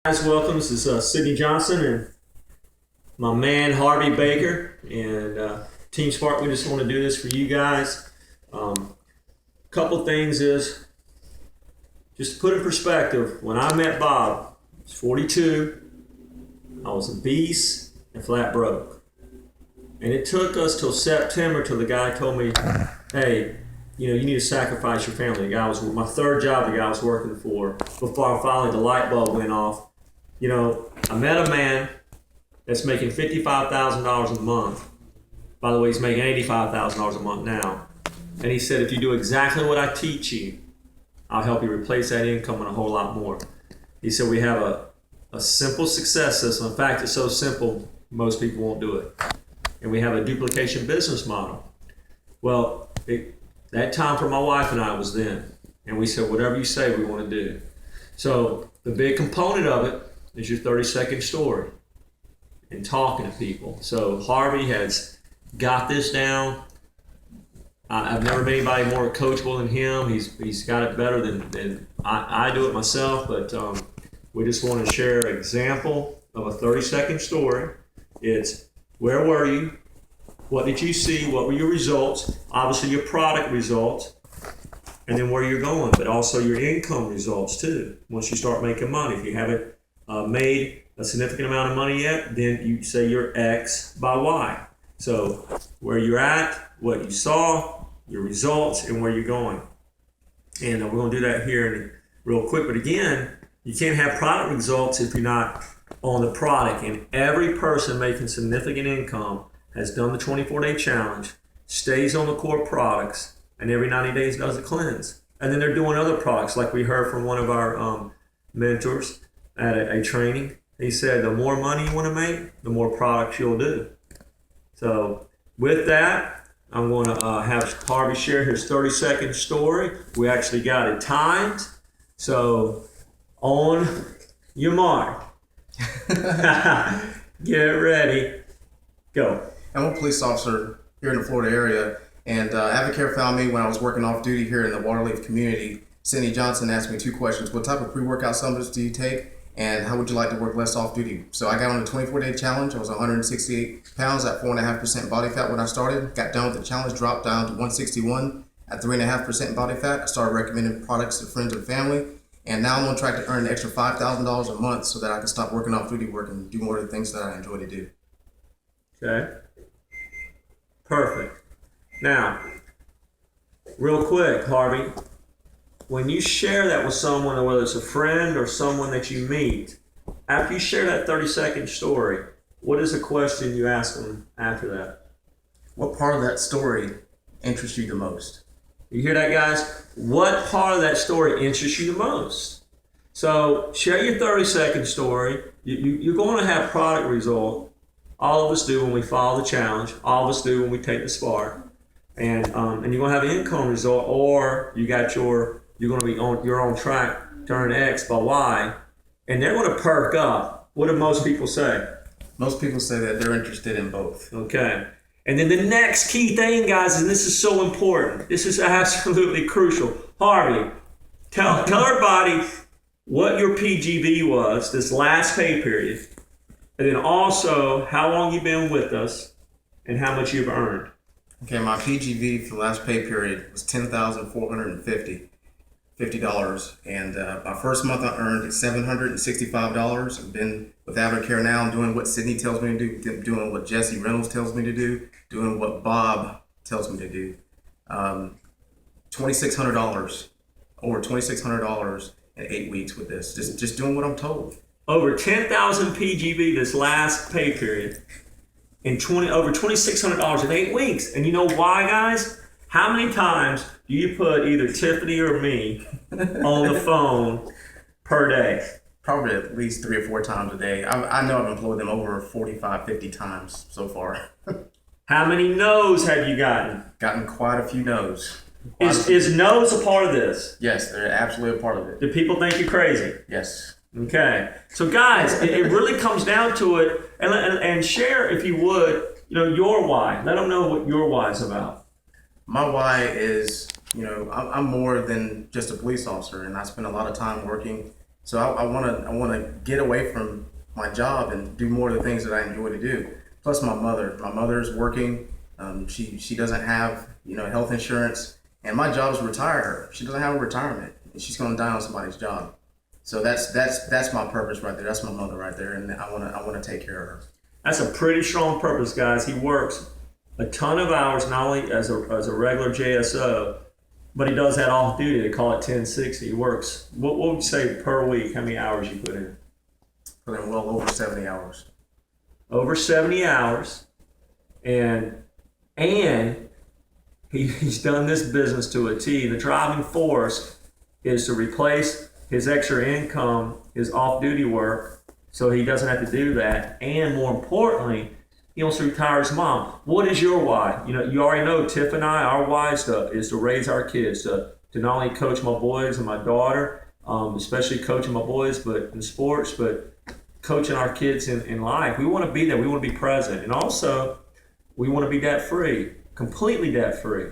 Guys, welcome. This is Sidney Johnson and my man Harvey Baker and Team Spark. We just want to do this for you guys. Couple things is just to put in perspective. When I met Bob, I was 42. I was a beast and flat broke, and it took us till September till the guy told me, "Hey, you need to sacrifice your family." The guy was my third job. The guy I was working for before finally the light bulb went off. I met a man that's making $55,000 a month. By the way, he's making $85,000 a month now. And he said, if you do exactly what I teach you, I'll help you replace that income and a whole lot more. He said, we have a simple success system. In fact, it's so simple, most people won't do it. And we have a duplication business model. Well, that time for my wife and I was then. And we said, whatever you say, we want to do. So the big component of it is your 30-second story and talking to people. So Harvey has got this down. I've never met anybody more coachable than him. He's got it better than I do it myself, but we just want to share an example of a 30-second story. It's where were you? What did you see? What were your results? Obviously your product results, and then where you're going, but also your income results too. Once you start making money, if you haven't made a significant amount of money yet, then you say you're X by Y. So where you're at, what you saw, your results, and where you're going. And we're going to do that here real quick. But again, you can't have product results if you're not on the product. And every person making significant income has done the 24-day challenge, stays on the core products, and every 90 days does a cleanse. And then they're doing other products, like we heard from one of our mentors at a training. He said, the more money you want to make, the more products you'll do. So with that, I'm going to have Harvey share his 30-second story. We actually got it timed. So on your mark, get ready, go. I'm a police officer here in the Florida area, and Advocare found me when I was working off duty here in the Waterleaf community. Sidney Johnson asked me two questions. What type of pre-workout supplements do you take? And how would you like to work less off duty? So I got on the 24-day challenge. I was 168 pounds at 4.5% body fat when I started. Got done with the challenge, dropped down to 161 at 3.5% body fat. I started recommending products to friends and family. And now I'm on track to earn an extra $5,000 a month so that I can stop working off duty work and do more of the things that I enjoy to do. Okay. Perfect. Now, real quick, Harvey, when you share that with someone, whether it's a friend or someone that you meet, after you share that 30-second story, what is the question you ask them after that? What part of that story interests you the most? You hear that, guys? What part of that story interests you the most? So share your 30-second story. You're going to have product result. All of us do when we follow the challenge. All of us do when we take the Spark. And you're going to have an income result, or you're going to be on your own track to earn X by Y, and they're going to perk up. What do most people say? Most people say that they're interested in both. Okay. And then the next key thing, guys, and this is so important. This is absolutely crucial. Harvey, tell everybody what your PGV was this last pay period, and then also how long you've been with us and how much you've earned. Okay, my PGV for the last pay period was $10,450. And my first month I earned $765. I've been with Advocare now. I'm doing what Sidney tells me to do, doing what Jesse Reynolds tells me to do, doing what Bob tells me to do. $2,600, over $2,600 in 8 weeks with this. Just doing what I'm told. Over 10,000 PGV this last pay period, and over $2,600 in 8 weeks. And you know why, guys? How many times do you put either Tiffany or me on the phone per day? Probably at least 3 or 4 times a day. I know I've employed them over 45, 50 times so far. How many no's have you gotten? Gotten quite a few no's. Is no's a part of this? Yes, they're absolutely a part of it. Do people think you're crazy? Yes. Okay. So guys, it really comes down to it, and share, if you would, your why. Let them know what your why is about. My why is, I'm more than just a police officer, and I spend a lot of time working So I want to get away from my job and do more of the things that I enjoy to do. Plus my mother is working. She doesn't have health insurance, and my job is to retire her. She doesn't have a retirement, and she's going to die on somebody's job. So that's my purpose right there. That's my mother right there, and I want to take care of her. That's a pretty strong purpose, guys. He works a ton of hours, not only as a regular JSO, but he does that off duty. They call it 1060. He works, what would you say per week? How many hours you put in? Put in well over 70 hours. Over 70 hours. And he's done this business to a T. The driving force is to replace his extra income, his off-duty work, so he doesn't have to do that. And more importantly, he wants to retire his mom. What is your why? You already know Tiff and I, our why is to raise our kids, to not only coach my boys and my daughter, especially coaching my boys, but in sports, but coaching our kids in life. We want to be there. We want to be present. And also, we want to be debt-free, completely debt-free.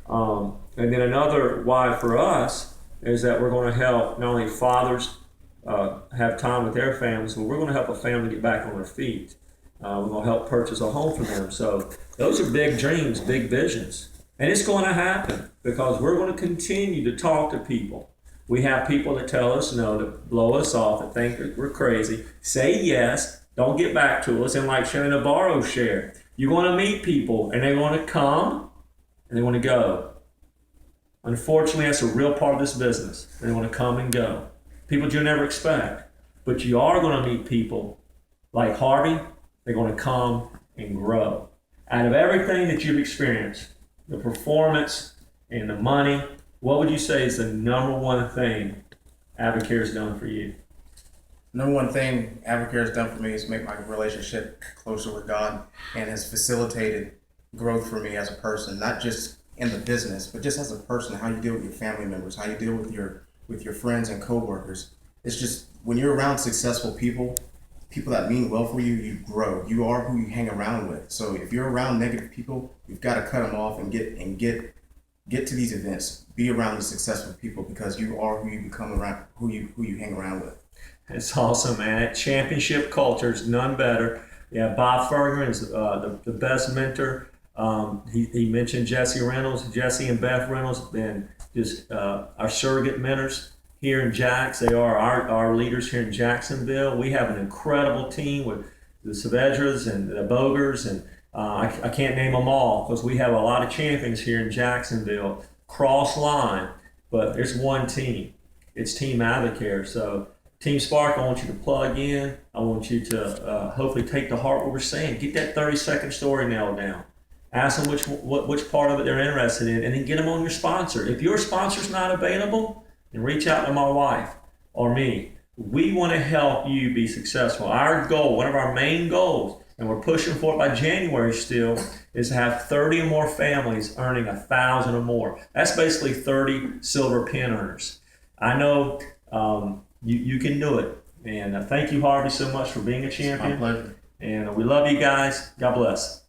And then another why for us is that we're going to help not only fathers have time with their families, but we're going to help a family get back on their feet. We're going to help purchase a home for them. So those are big dreams, big visions. And it's going to happen because we're going to continue to talk to people. We have people that tell us no, that blow us off, that think that we're crazy. Say yes, don't get back to us. And like Shannon Navarro shared, you're going to meet people and they want to come and they want to go. Unfortunately, that's a real part of this business. They want to come and go. People you never expect. But you are going to meet people like Harvey. They're going to come and grow. Out of everything that you've experienced, the performance and the money, what would you say is the number one thing Avocare has done for you? Number one thing Avocare has done for me is make my relationship closer with God, and has facilitated growth for me as a person, not just in the business, but just as a person, how you deal with your family members, how you deal with your friends and coworkers. It's just when you're around successful people that mean well for you, you grow. You are who you hang around with. So if you're around negative people, you've got to cut them off and get to these events. Be around the successful people because you are who you become around, who you hang around with. It's awesome, man. Championship culture is none better. Yeah, Bob Ferger is the best mentor. He mentioned Jesse Reynolds. Jesse and Beth Reynolds have been just our surrogate mentors here in Jax. They are our leaders here in Jacksonville. We have an incredible team with the Saavedras and the Bogers, and I can't name them all because we have a lot of champions here in Jacksonville. Cross line, but there's one team. It's Team Avocare. So Team Spark, I want you to plug in. I want you to hopefully take to heart what we're saying. Get that 30-second story nailed down. Ask them which part of it they're interested in, and then get them on your sponsor. If your sponsor's not available, then reach out to my wife or me. We want to help you be successful. Our goal, one of our main goals, and we're pushing for it by January still, is to have 30 or more families earning $1,000 or more. That's basically 30 silver pin earners. I know you can do it. And thank you, Harvey, so much for being a champion. It's my pleasure. And we love you guys. God bless.